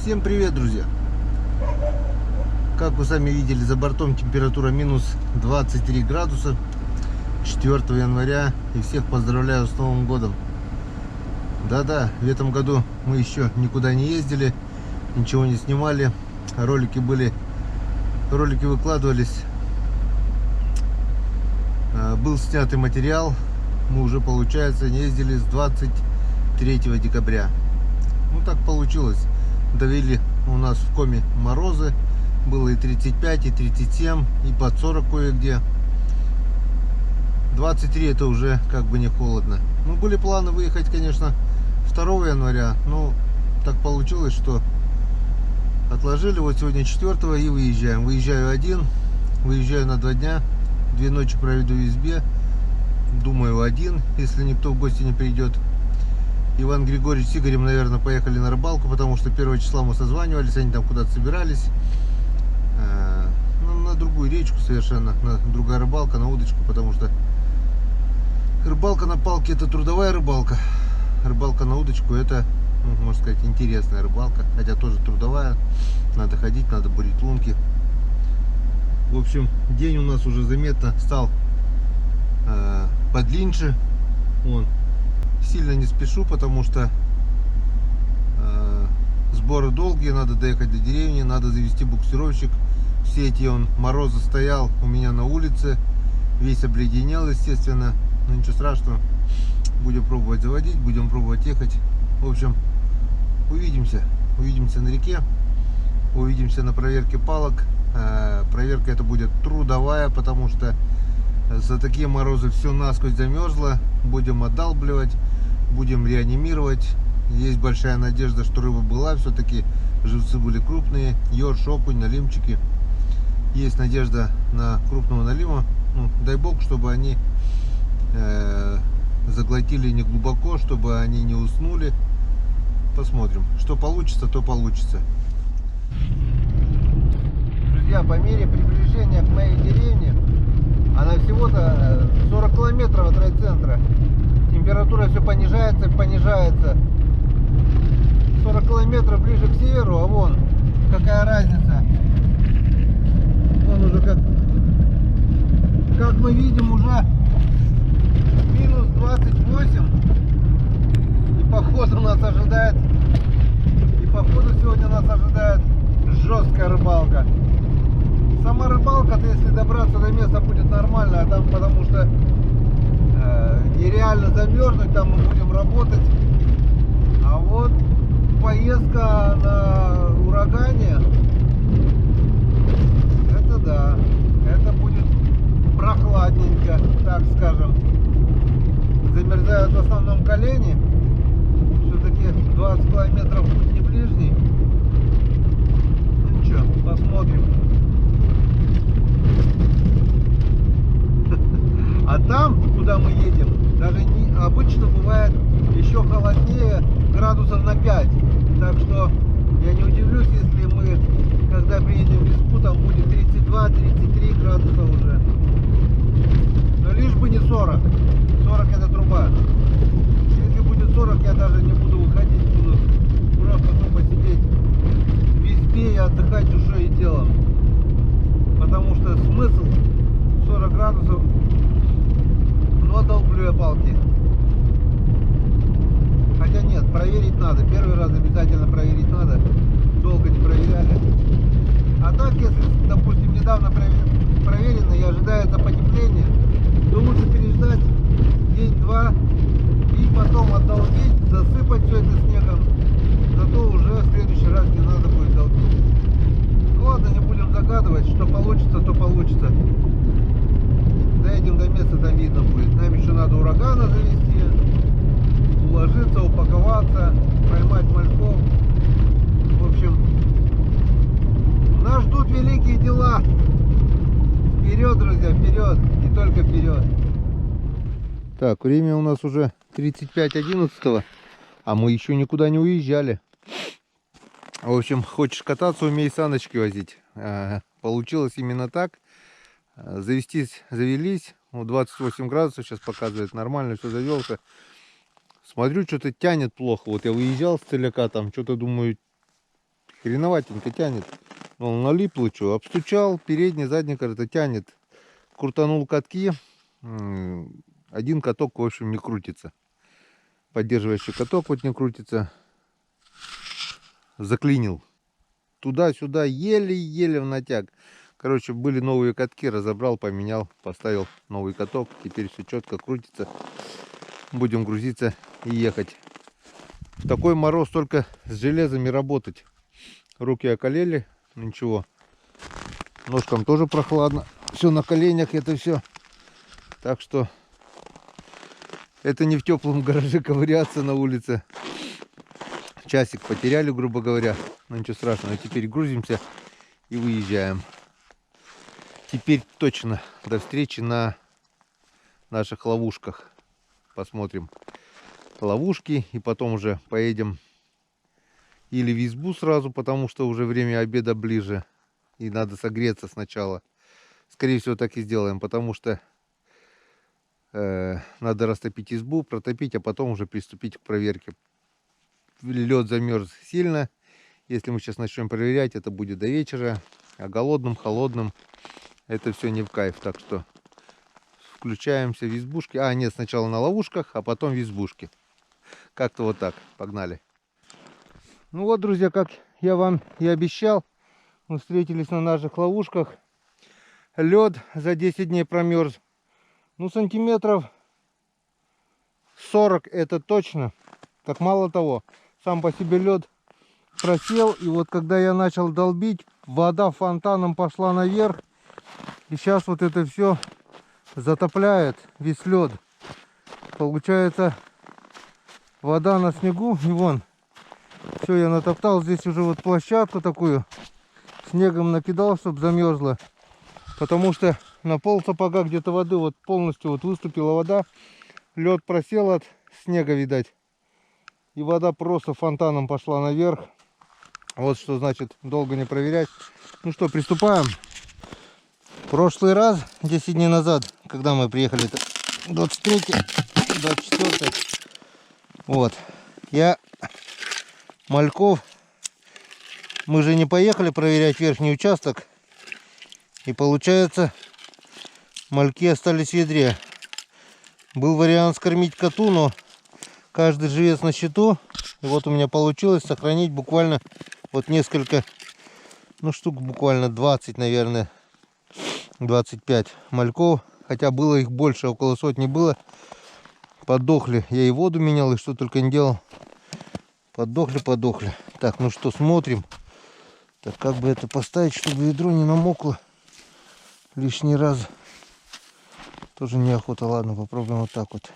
Всем привет, друзья! Как вы сами видели, за бортом температура минус 23 градуса 4 января. И всех поздравляю с Новым годом. Да-да, в этом году мы еще никуда не ездили, ничего не снимали. Ролики выкладывались. Был снятый материал. Мы уже, получается, не ездили с 23 декабря. Ну так получилось. Давили у нас в Коми морозы. Было и 35, и 37, и под 40 кое-где. 23 это уже как бы не холодно. Ну, были планы выехать, конечно, 2 января. Но так получилось, что отложили. Вот сегодня 4 и выезжаем. Выезжаю один. Выезжаю на 2 дня. 2 ночи проведу в избе. Думаю, один, если никто в гости не придет. Иван Григорьевич с Игорем, наверное, поехали на рыбалку, потому что 1 числа мы созванивались, они там куда-то собирались. На другую речку совершенно, на другая рыбалка, на удочку, потому что рыбалка на палке — это трудовая рыбалка. Рыбалка на удочку — это, ну, можно сказать, интересная рыбалка, хотя тоже трудовая. Надо ходить, надо бурить лунки. В общем, день у нас уже заметно стал подлиннее. Вон. Сильно не спешу, потому что сборы долгие, надо доехать до деревни, надо завести буксировщик. Все эти морозы стоял у меня на улице, весь обледенел, естественно. Но ничего страшного, будем пробовать заводить, будем пробовать ехать. В общем, увидимся на реке, увидимся на проверке палок. Проверка это будет трудовая, потому что за такие морозы все насквозь замерзло. Будем отдалбливать, будем реанимировать. Есть большая надежда, что рыба была, все-таки живцы были крупные, ёрш, окунь, налимчики. Есть надежда на крупного налима. Ну, дай бог, чтобы они заглотили не глубоко, чтобы они не уснули. Посмотрим, что получится, то получится. Друзья, по мере приближения к моей деревне, она всего-то 40 километров от райцентра, температура все понижается и понижается. 40 километров ближе к северу, а вон какая разница. Вон уже как мы видим, уже минус 28. И походу сегодня нас ожидает жесткая рыбалка. Сама рыбалка-то, если добраться до места, будет нормально, а там потому что нереально замерзнуть, там мы будем работать. А вот поездка на урагане, это да, это будет прохладненько, так скажем. Замерзают в основном колени, все-таки 20 километров путь не ближний. Ну ничего, посмотрим. А там, куда мы едем, даже обычно бывает еще холоднее, градусов на 5. Так что я не удивлюсь, если мы, когда приедем в избу, там будет 32-33 градуса уже. Но лишь бы не 40. 40 это труба. Если будет 40, я даже не буду выходить, буду просто тупо сидеть в избе и отдыхать душой и телом. Потому что смысл 40 градусов, но долблю я палки. Хотя нет, проверить надо. Первый раз обязательно проверить надо. Долго не проверяли. А так, если, допустим, недавно проверено и ожидается потепление, то лучше переждать день-два и потом отдолбить, засыпать все это снегом. Зато уже в следующий раз не надо будет долбить. Ну ладно, не будем загадывать, что получится, то получится. Доедем до места, там видно будет. Нам еще надо урагана завести, уложиться, упаковаться, поймать мальков. В общем, нас ждут великие дела. Вперед, друзья, вперед. И только вперед. Так, время у нас уже 35:11, а мы еще никуда не уезжали. В общем, хочешь кататься, умей саночки возить. Получилось именно так. Завелись. 28 градусов сейчас показывает. Нормально все завелся. Смотрю, что-то тянет плохо. Вот я выезжал с целяка, там что-то думаю, хреноватенько тянет. Он налип лучу, обстучал, передний, задний, кажется, тянет. Крутанул катки. Один каток, в общем, не крутится. Поддерживающий каток вот не крутится. Заклинил. Туда-сюда, еле-еле в натяг. Короче, были новые катки, разобрал, поменял, поставил новый каток. Теперь все четко крутится. Будем грузиться и ехать. В такой мороз только с железами работать. Руки околели, ничего. Ножкам тоже прохладно. Все на коленях, это все. Так что это не в теплом гараже ковыряться на улице. Часик потеряли, грубо говоря. Но ничего страшного. Теперь грузимся и выезжаем. Теперь точно до встречи на наших ловушках. Посмотрим ловушки и потом уже поедем или в избу сразу, потому что уже время обеда ближе и надо согреться сначала. Скорее всего, так и сделаем, потому что надо растопить избу, протопить, а потом уже приступить к проверке. Лед замерз сильно. Если мы сейчас начнем проверять, это будет до вечера. А голодным, холодным это все не в кайф. Так что включаемся в избушке. А, нет, сначала на ловушках, а потом в избушке. Как-то вот так. Погнали. Ну вот, друзья, как я вам и обещал, мы встретились на наших ловушках. Лед за 10 дней промерз. Ну, сантиметров 40 это точно. Так мало того, сам по себе лед просел. И вот когда я начал долбить, вода фонтаном пошла наверх. И сейчас вот это все затопляет весь лед. Получается, вода на снегу. И вон, все, я натоптал здесь уже вот площадку такую. Снегом накидал, чтобы замерзло. Потому что на пол сапога где-то воды вот полностью вот выступила вода. Лед просел от снега, видать. И вода просто фонтаном пошла наверх. Вот что значит долго не проверять. Ну что, приступаем. В прошлый раз, 10 дней назад, когда мы приехали, 23-24, вот, я мальков, мы же не поехали проверять верхний участок. И получается, мальки остались в ядре. Был вариант скормить коту, но каждый живец на счету. И вот у меня получилось сохранить буквально вот несколько, ну штук буквально 20, наверное, 25 мальков. Хотя было их больше, около сотни было. Подохли. Я и воду менял, и что только не делал. Подохли. Так, ну что, смотрим. Так, как бы это поставить, чтобы ведро не намокло лишний раз. Тоже неохота. Ладно, попробуем вот так вот.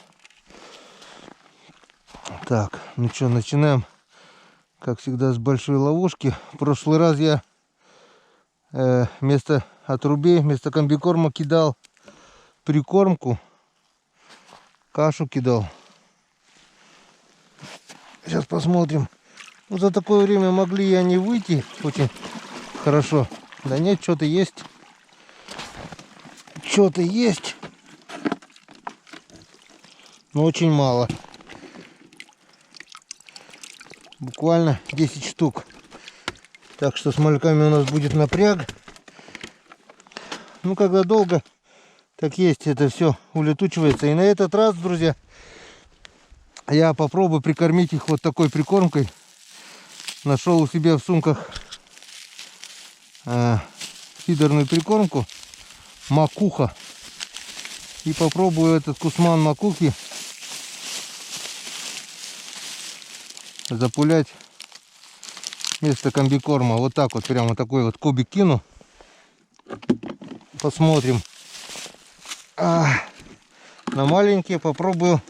Так, ну что, начинаем, как всегда, с большой ловушки. В прошлый раз я вместо отрубей, вместо комбикорма кидал прикормку. Кашу кидал. Сейчас посмотрим. Ну, за такое время могли и они выйти очень хорошо. Да нет, что-то есть. Что-то есть. Но очень мало. Буквально 10 штук. Так что с мальками у нас будет напряг. Ну, когда долго, так есть, это все улетучивается. И на этот раз, друзья, я попробую прикормить их вот такой прикормкой. Нашел у себя в сумках фидерную прикормку макуха. И попробую этот кусман макухи запулять вместо комбикорма. Вот так вот, прямо такой вот кубик кину. Посмотрим. На маленькие попробую.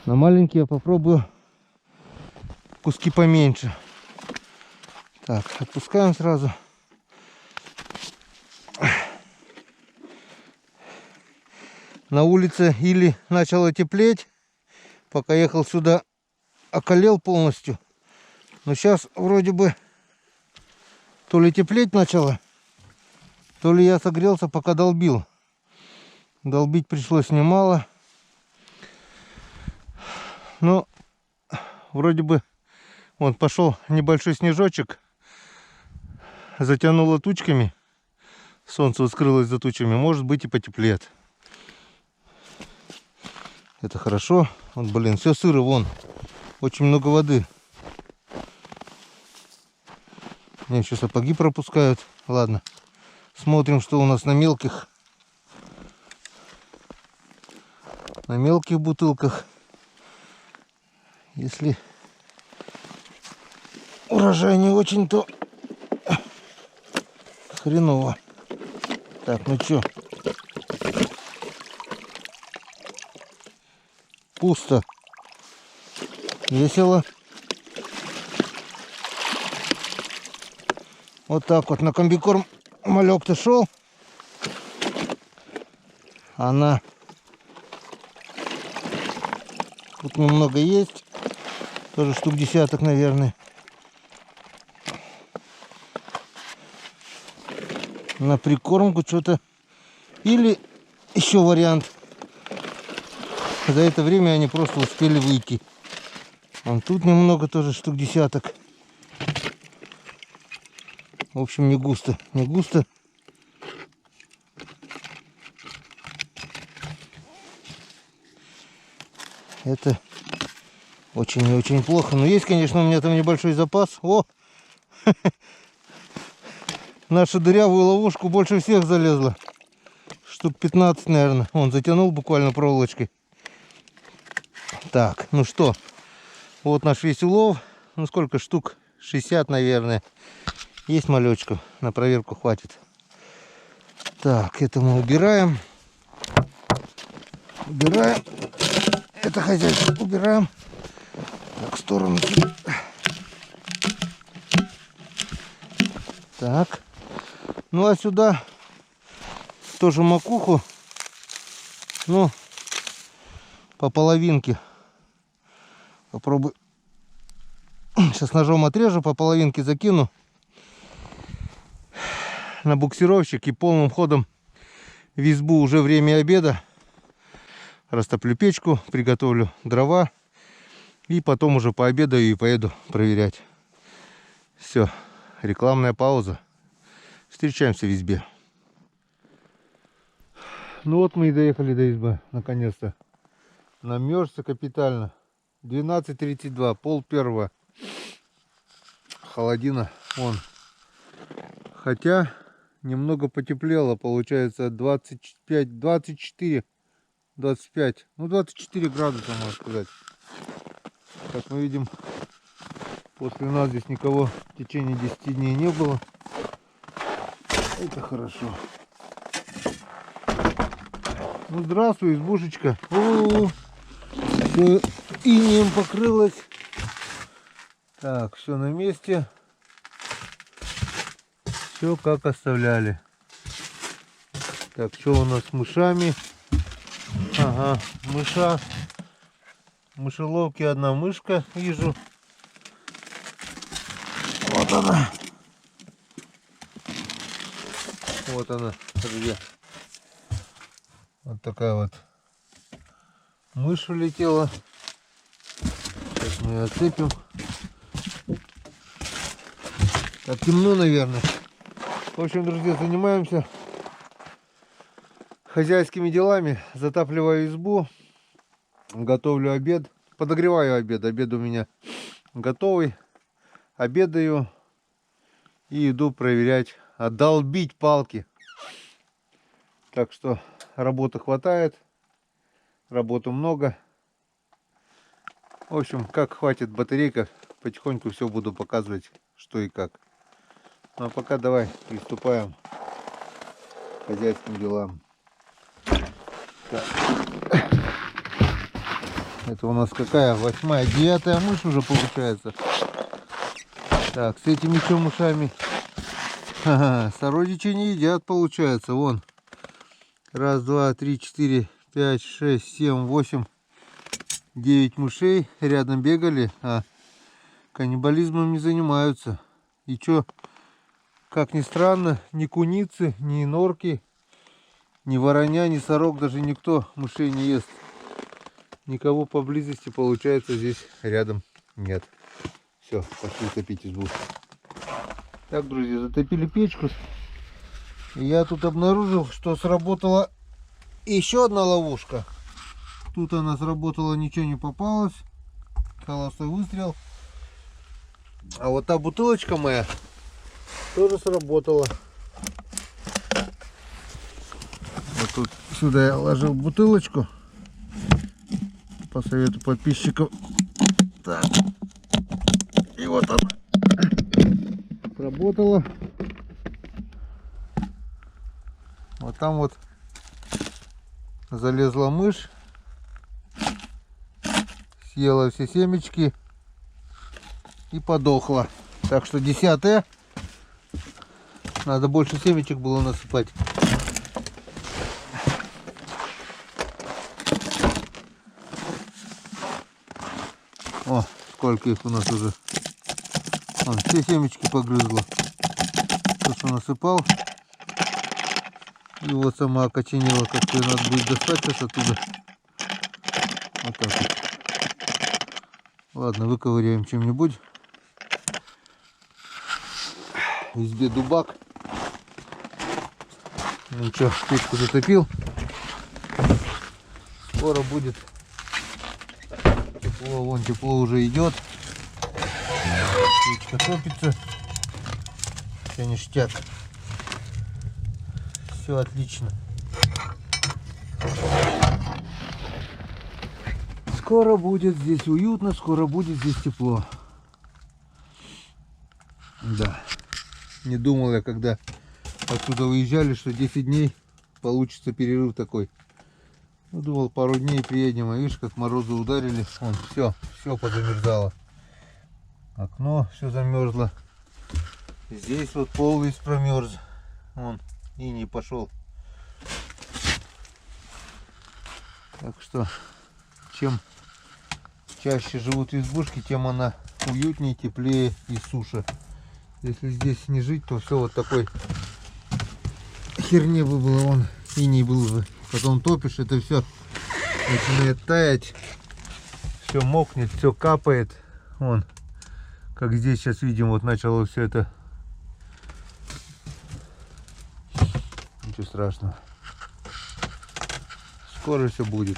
На маленькие попробую куски поменьше. Так, отпускаем сразу. На улице или начало теплеть, пока ехал сюда, околел полностью. Но сейчас вроде бы то ли теплеть начало, то ли я согрелся, пока долбил. Долбить пришлось немало. Но вроде бы Вон пошел небольшой снежочек. Затянуло тучками. Солнце скрылось за тучами. Может быть и потеплеет. Это хорошо. Вот, блин, все сыро, вон. Очень много воды. Мне еще сапоги пропускают. Ладно. Смотрим, что у нас на мелких. На мелких бутылках. Если урожай не очень, то хреново. Так, ну чё? Пусто. Весело. Вот так вот на комбикорм малек-то шел. Она тут немного есть. Тоже штук десяток, наверное. На прикормку что-то. Или еще вариант. За это время они просто успели выйти. Вон тут немного тоже штук десяток. В общем, не густо. Не густо. Это очень и очень плохо. Но есть, конечно, у меня там небольшой запас. О! Нашу дырявую ловушку больше всех залезла. Штук 15, наверное. Он затянул буквально проволочкой. Так, ну что. Вот наш весь улов. Ну сколько штук? 60, наверное. Есть малечков. На проверку хватит. Так, это мы убираем. Убираем. Это хозяйство убираем. Так, в сторону. Так. Ну а сюда тоже макуху. Ну, по половинке. Попробую. Сейчас ножом отрежу, по половинке закину на буксировщик и полным ходом в избу. Уже время обеда. Растоплю печку, приготовлю дрова. И потом уже пообедаю и поеду проверять. Все, рекламная пауза. Встречаемся в избе. Ну вот мы и доехали до избы, наконец-то. Намерзся капитально. 12:32, пол первого. Холодина, вон. Хотя немного потеплело, получается 25, 24, 25, ну 24 градуса, можно сказать. Как мы видим, после нас здесь никого в течение 10 дней не было. Это хорошо. Ну здравствуй, избушечка. Все инеем покрылось. Так, все на месте. Все как оставляли. Так, что у нас с мышами? Ага, мыша. Мышеловки одна мышка, вижу. Вот она. Вот она, друзья. Вот такая вот мышь улетела. Сейчас мы ее отцепим. Так темно, наверное. В общем, друзья, занимаемся хозяйскими делами. Затапливаю избу. Готовлю обед. Подогреваю обед. Обед у меня готовый. Обедаю. И иду проверять. Долбить палки. Так что работы хватает. Работы много. В общем, как хватит батарейка, потихоньку все буду показывать, что и как. Ну а пока давай приступаем к хозяйским делам. Так. Это у нас какая? 8-я, 9-я мышь уже получается. Так, с этими что мышами? Ха-ха, сородичи не едят, получается. Вон. 1, 2, 3, 4, 5, 6, 7, 8, 9 мышей рядом бегали, а каннибализмом не занимаются. И что, как ни странно, ни куницы, ни норки, ни вороня, ни сорок, даже никто мышей не ест. Никого поблизости, получается, здесь рядом нет. Все, пошли топить избу. Так, друзья, затопили печку. И я тут обнаружил, что сработала еще одна ловушка. Тут она сработала, ничего не попалось. Холостой выстрел. А вот та бутылочка моя тоже сработала. Вот тут сюда я ложил бутылочку. По совету подписчиков. Так. И вот она сработала. Вот там вот залезла мышь. Съела все семечки и подохла. Так что 10-е. Надо больше семечек было насыпать. О, сколько их у нас уже. Вон, все семечки погрызла. То, что насыпал. И вот сама окоченела. Как-то надо будет достать сейчас оттуда. Вот так вот. Ладно, выковыряем чем-нибудь. Везде дубак. Ну что, печку затопил. Скоро будет тепло. Вон тепло уже идет. Печка топится. Все ништяк. Все отлично. Скоро будет здесь уютно, скоро будет здесь тепло. Да. Не думал я, когда отсюда уезжали, что 10 дней получится перерыв такой. Ну, думал, пару дней приедем, а видишь, как морозы ударили. Вон, все подзамерзало. Окно все замерзло. Здесь вот пол весь промерз. Вон, иней пошел. Так что, чем чаще живут избушки, тем она уютнее, теплее и суше. Если здесь не жить, то все вот такой херне бы было, он иней был бы. Потом топишь, это все начинает таять, все мокнет, все капает. Вон, как здесь сейчас видим, вот начало все это. Ничего страшного. Скоро все будет.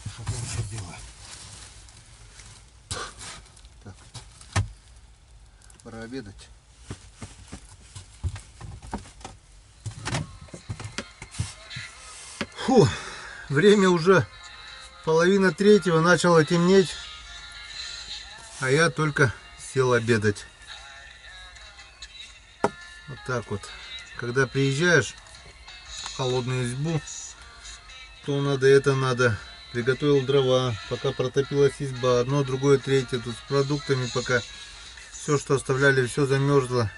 Что я сейчас делаю? Так. Пора обедать. Фу, время уже 2:30, начало темнеть, а я только сел обедать. Вот так вот. Когда приезжаешь в холодную избу, то надо. Приготовил дрова, пока протопилась изба, одно, другое, третье, тут с продуктами, пока все, что оставляли, все замерзло.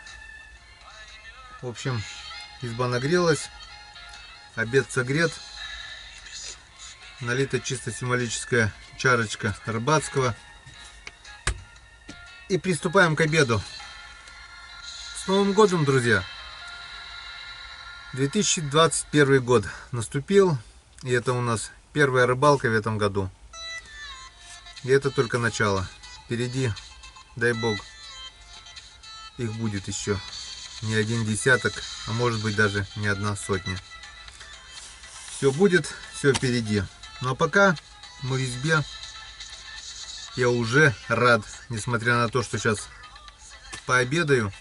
В общем, изба нагрелась, обед согрет, налита чисто символическая чарочка рыбацкого. И приступаем к обеду. С Новым годом, друзья! 2021 год наступил, и это у нас первая рыбалка в этом году. И это только начало. Впереди, дай бог, их будет еще не один десяток, а может быть даже не одна сотня. Все будет, все впереди. Ну а пока мы в избе, я уже рад, несмотря на то, что сейчас пообедаю,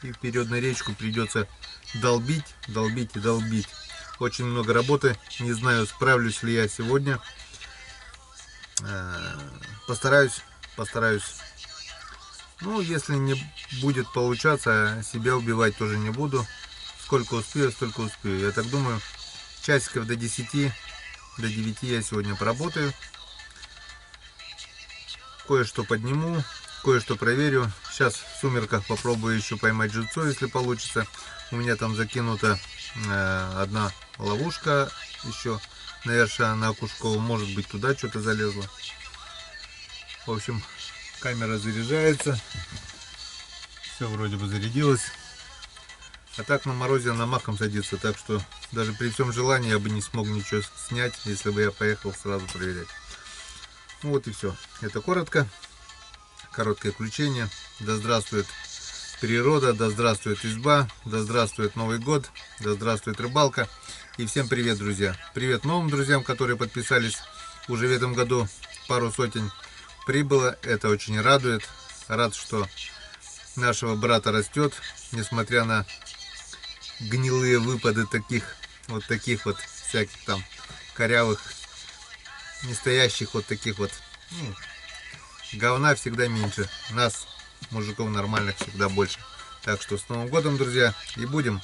и вперед на речку придется долбить и долбить. Очень много работы, не знаю, справлюсь ли я сегодня. Постараюсь. Ну, если не будет получаться, себя убивать тоже не буду. Сколько успею, столько успею. Я так думаю, часиков до 10, до 9 я сегодня поработаю. Кое-что подниму, кое-что проверю. Сейчас в сумерках попробую еще поймать живцо, если получится. У меня там закинута одна ловушка еще навершие на окушкову. Может быть, туда что-то залезло. В общем, камера заряжается. Все вроде бы зарядилось. А так на морозе она махом садится. Так что даже при всем желании я бы не смог ничего снять, если бы я поехал сразу проверять. Ну вот и все. Это коротко. Короткое включение. Да здравствует природа, да здравствует изба, да здравствует Новый год, да здравствует рыбалка. И всем привет, друзья. Привет новым друзьям, которые подписались. Уже в этом году пару сотен прибыло. Это очень радует. Рад, что нашего брата растет, несмотря на гнилые выпады таких вот всяких там корявых, настоящих вот таких вот. Говна всегда меньше. Нас, мужиков нормальных, всегда больше. Так что с Новым годом, друзья, и будем.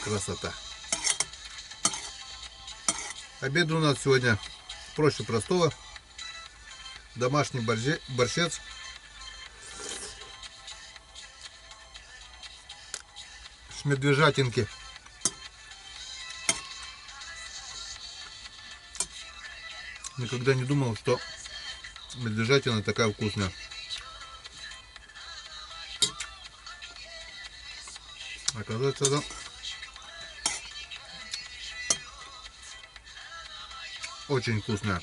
Красота. Обед у нас сегодня проще простого. Домашний борщец. С медвежатинки. Никогда не думал, что медвежатина такая вкусная. Оказывается, да. Очень вкусная.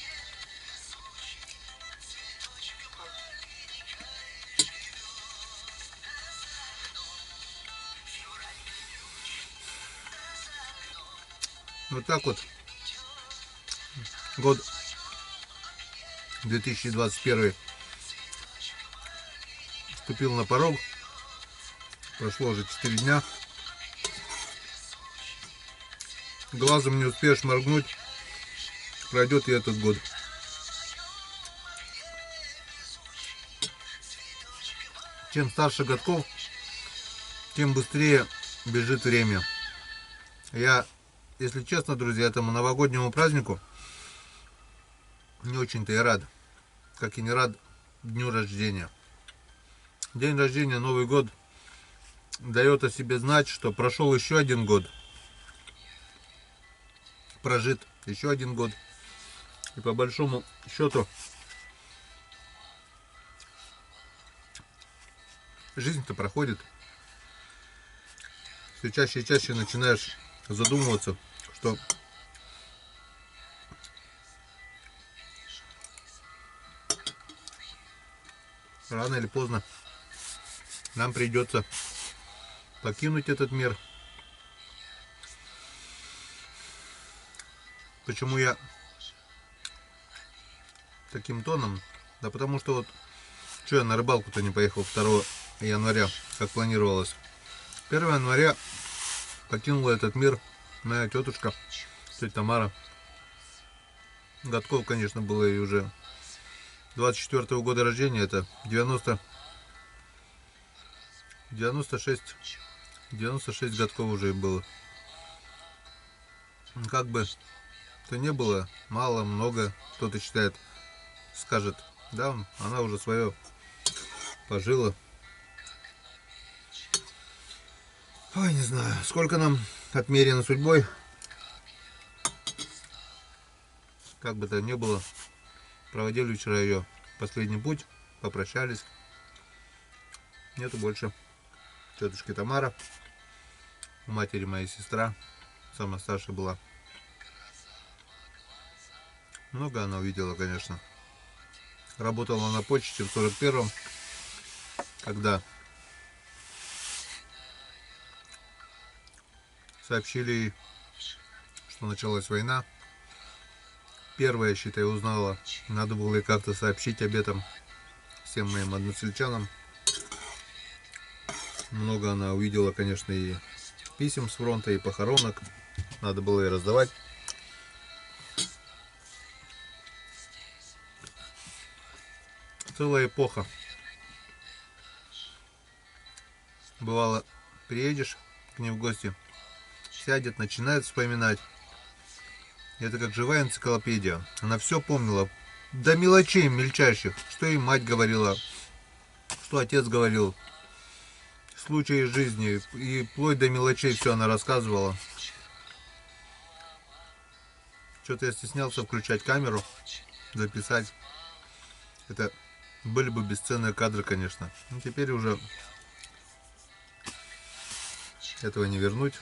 Вот так вот. Год 2021 вступил на порог. Прошло уже 4 дня. Глазом не успеешь моргнуть, пройдет и этот год. Чем старше годков, тем быстрее бежит время. Я, если честно, друзья, этому новогоднему празднику не очень-то и рад. Как и не рад дню рождения. День рождения, Новый год дает о себе знать, что прошел еще один год. Прожит еще один год. И по большому счету жизнь-то проходит. Все чаще и чаще начинаешь задумываться, что рано или поздно нам придется покинуть этот мир. Почему я таким тоном? Да потому что вот, что я на рыбалку-то не поехал 2 января, как планировалось. 1 января покинула этот мир моя тетушка, тетя Тамара. Годков, конечно, было и уже 24-го года рождения, это 96 годков уже было. Как бы то не было, мало, много, кто-то считает, скажет, да, она уже свое пожила. Ой, не знаю, сколько нам отмерено судьбой. Как бы то ни было, проводили вчера ее последний путь, попрощались. Нету больше тетушки Тамара, у матери моя сестра, самая старшая была. Много она увидела, конечно. Работала на почте в 41-м, когда сообщили ей, что началась война. Первая, считай, узнала. Надо было ей как-то сообщить об этом всем моим односельчанам. Много она увидела, конечно, и писем с фронта, и похоронок. Надо было ей раздавать. Целая эпоха. Бывало, приедешь к ней в гости, сядет, начинает вспоминать. Это как живая энциклопедия. Она все помнила. До мелочей мельчайших. Что ей мать говорила, что отец говорил. Случаи из жизни. И вплоть до мелочей все она рассказывала. Что-то я стеснялся включать камеру, записать. Это были бы бесценные кадры, конечно. Но теперь уже этого не вернуть.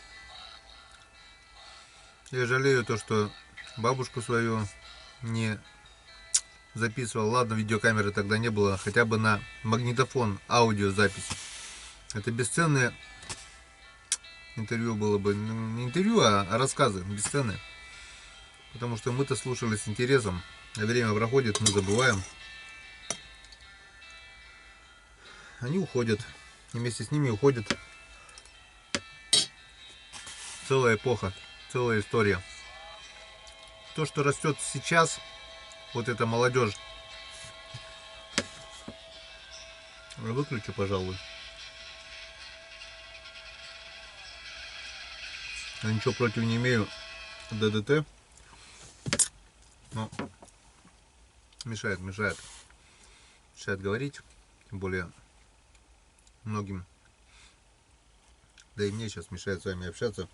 Я жалею то, что бабушку свою не записывал. Ладно, видеокамеры тогда не было. Хотя бы на магнитофон аудиозапись. Это бесценное интервью было бы. Не интервью, а рассказы бесценные. Потому что мы-то слушали с интересом. А время проходит, мы забываем. Они уходят. И вместе с ними уходит целая эпоха. Целая история. То, что растет сейчас, вот эта молодежь. Выключу, пожалуй. Я ничего против не имею ДДТ. Но мешает говорить. Тем более многим. Да и мне сейчас мешает с вами общаться.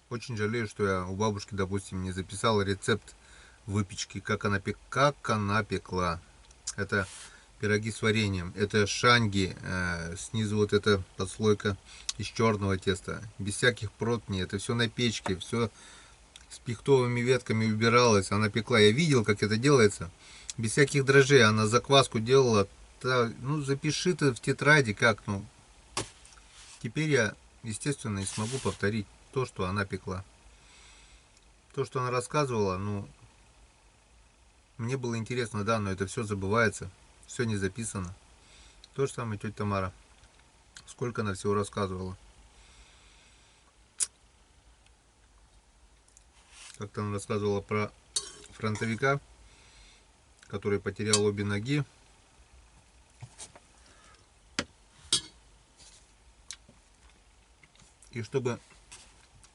Очень жалею, что я у бабушки, допустим, не записал рецепт выпечки, как она пекла. Это пироги с вареньем, это шанги, снизу вот эта подслойка из черного теста, без всяких противней, это все на печке, все с пихтовыми ветками убиралось, она пекла. Я видел, как это делается, без всяких дрожжей, она закваску делала. Ну, запиши ты в тетради, как, ну. Теперь я, естественно, и смогу повторить то, что она пекла. То, что она рассказывала, ну, мне было интересно, да, но это все забывается, все не записано. То же самое тетя Тамара. Сколько она всего рассказывала. Как-то она рассказывала про фронтовика, который потерял обе ноги. И чтобы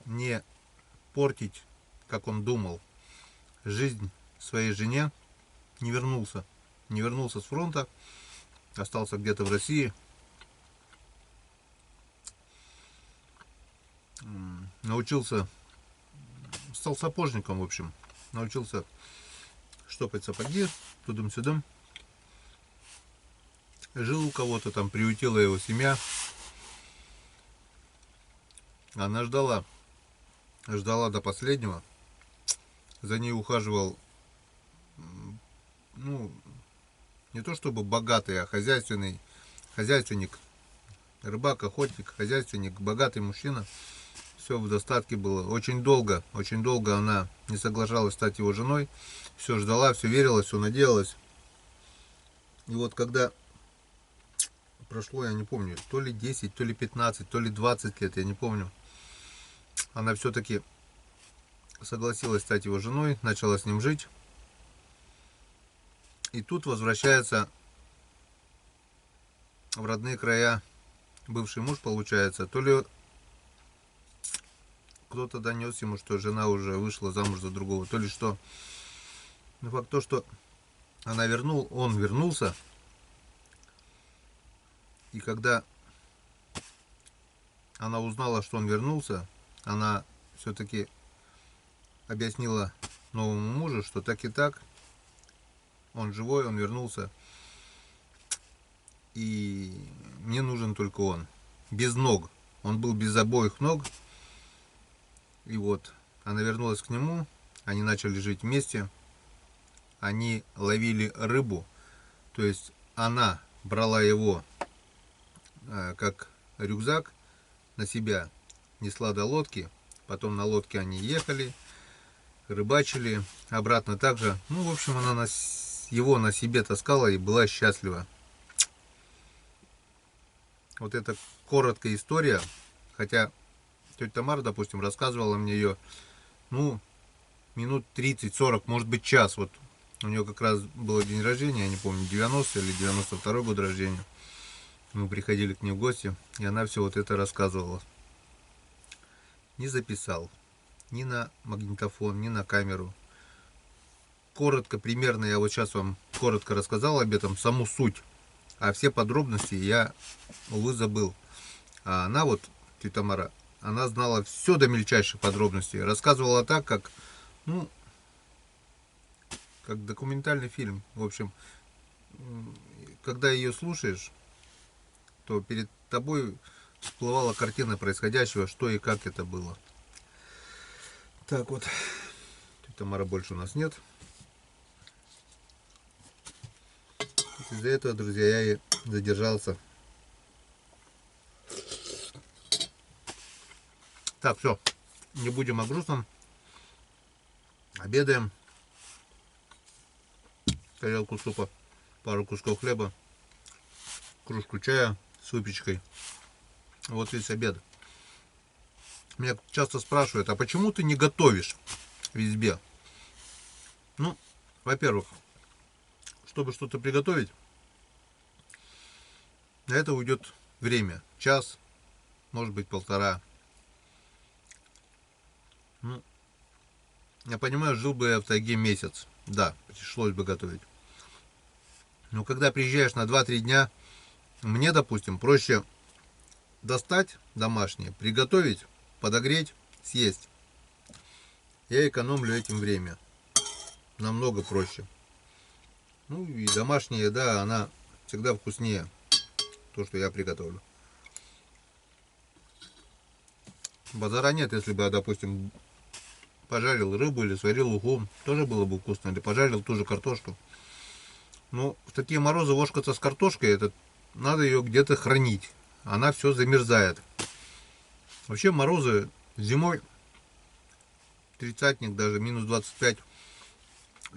не портить, как он думал, жизнь своей жене, не вернулся с фронта, остался где-то в России, научился, стал сапожником, в общем, научился штопать сапоги, тудым-сюдым, жил у кого-то там, приютила его семья. Она ждала до последнего. За ней ухаживал, ну, не то чтобы богатый, а хозяйственник, рыбак, охотник, хозяйственник, богатый мужчина. Все в достатке было. Очень долго она не соглашалась стать его женой. Все ждала, все верила, все надеялась. И вот когда прошло, я не помню, то ли 10, то ли 15, то ли 20 лет, я не помню. Она все-таки согласилась стать его женой, начала с ним жить. И тут возвращается в родные края бывший муж, получается. То ли кто-то донес ему, что жена уже вышла замуж за другого, то ли что. Но факт то, что он вернулся. И когда она узнала, что он вернулся, она все-таки объяснила новому мужу, что так и так, он живой, он вернулся, и мне нужен только он, без ног. Он был без обоих ног. И вот она вернулась к нему, они начали жить вместе, они ловили рыбу, то есть она брала его как рюкзак на себя, несла до лодки, потом на лодке они ехали, рыбачили, обратно также. Ну, в общем, она его на себе таскала и была счастлива. Вот это короткая история, хотя тетя Тамара, допустим, рассказывала мне ее, ну, минут 30-40, может быть, час. Вот у нее как раз был день рождения, я не помню, 90 или 92 год рождения. Мы приходили к ней в гости, и она все вот это рассказывала. Не записал ни на магнитофон, ни на камеру. Коротко, примерно, я вот сейчас вам коротко рассказал об этом, саму суть. А все подробности я, увы, забыл. А она вот, тетя Тамара, она знала все до мельчайших подробностей. Рассказывала так, как, ну, как документальный фильм. В общем, когда ее слушаешь, то перед тобой всплывала картина происходящего, что и как это было. Так вот, тетя Тамара больше у нас нет. Из-за этого, друзья, я и задержался. Так, все, не будем о грустном. Обедаем. Тарелку супа, пару кусков хлеба, кружку чая с выпечкой. Вот весь обед. Меня часто спрашивают, а почему ты не готовишь в избе? Ну, во-первых, чтобы что-то приготовить, на это уйдет время. Час, может быть, полтора. Ну, я понимаю, жил бы я в тайге месяц. Да, пришлось бы готовить. Но когда приезжаешь на 2-3 дня, мне, допустим, проще достать домашнее, приготовить, подогреть, съесть. Я экономлю этим время. Намного проще. Ну и домашняя еда, она всегда вкуснее. То, что я приготовлю. Базара нет, если бы я, допустим, пожарил рыбу или сварил уху, тоже было бы вкусно. Или пожарил ту же картошку. Но в такие морозы ложкаться с картошкой, это надо ее где-то хранить. Она все замерзает. Вообще морозы зимой, тридцатник даже, минус 25.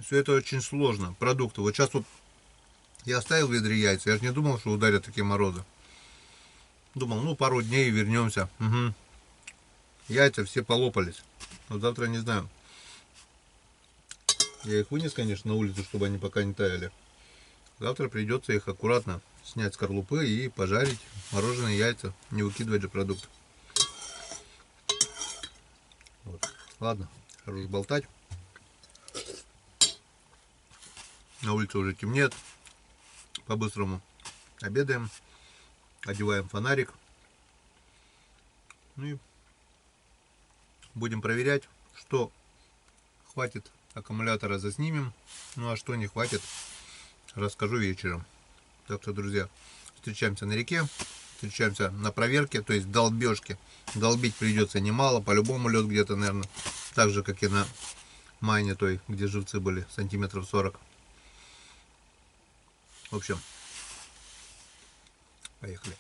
Все это очень сложно. Продукты. Вот сейчас вот я оставил в ведре яйца. Я же не думал, что ударят такие морозы. Думал, ну пару дней и вернемся. Угу. Яйца все полопались. Но завтра не знаю. Я их вынес, конечно, на улицу, чтобы они пока не таяли. Завтра придется их аккуратно снять с скорлупы и пожарить. Мороженые яйца. Не выкидывать же продукт. Вот. Ладно, хорош болтать. На улице уже темнеет. По-быстрому обедаем. Одеваем фонарик. Ну и будем проверять, что хватит аккумулятора, заснимем. Ну а что не хватит, расскажу вечером. Так что, друзья, встречаемся на реке. Встречаемся на проверке, то есть долбежке. Долбить придется немало. По-любому лед где-то, наверное, так же, как и на майне той, где живцы были, сантиметров 40. В общем, поехали.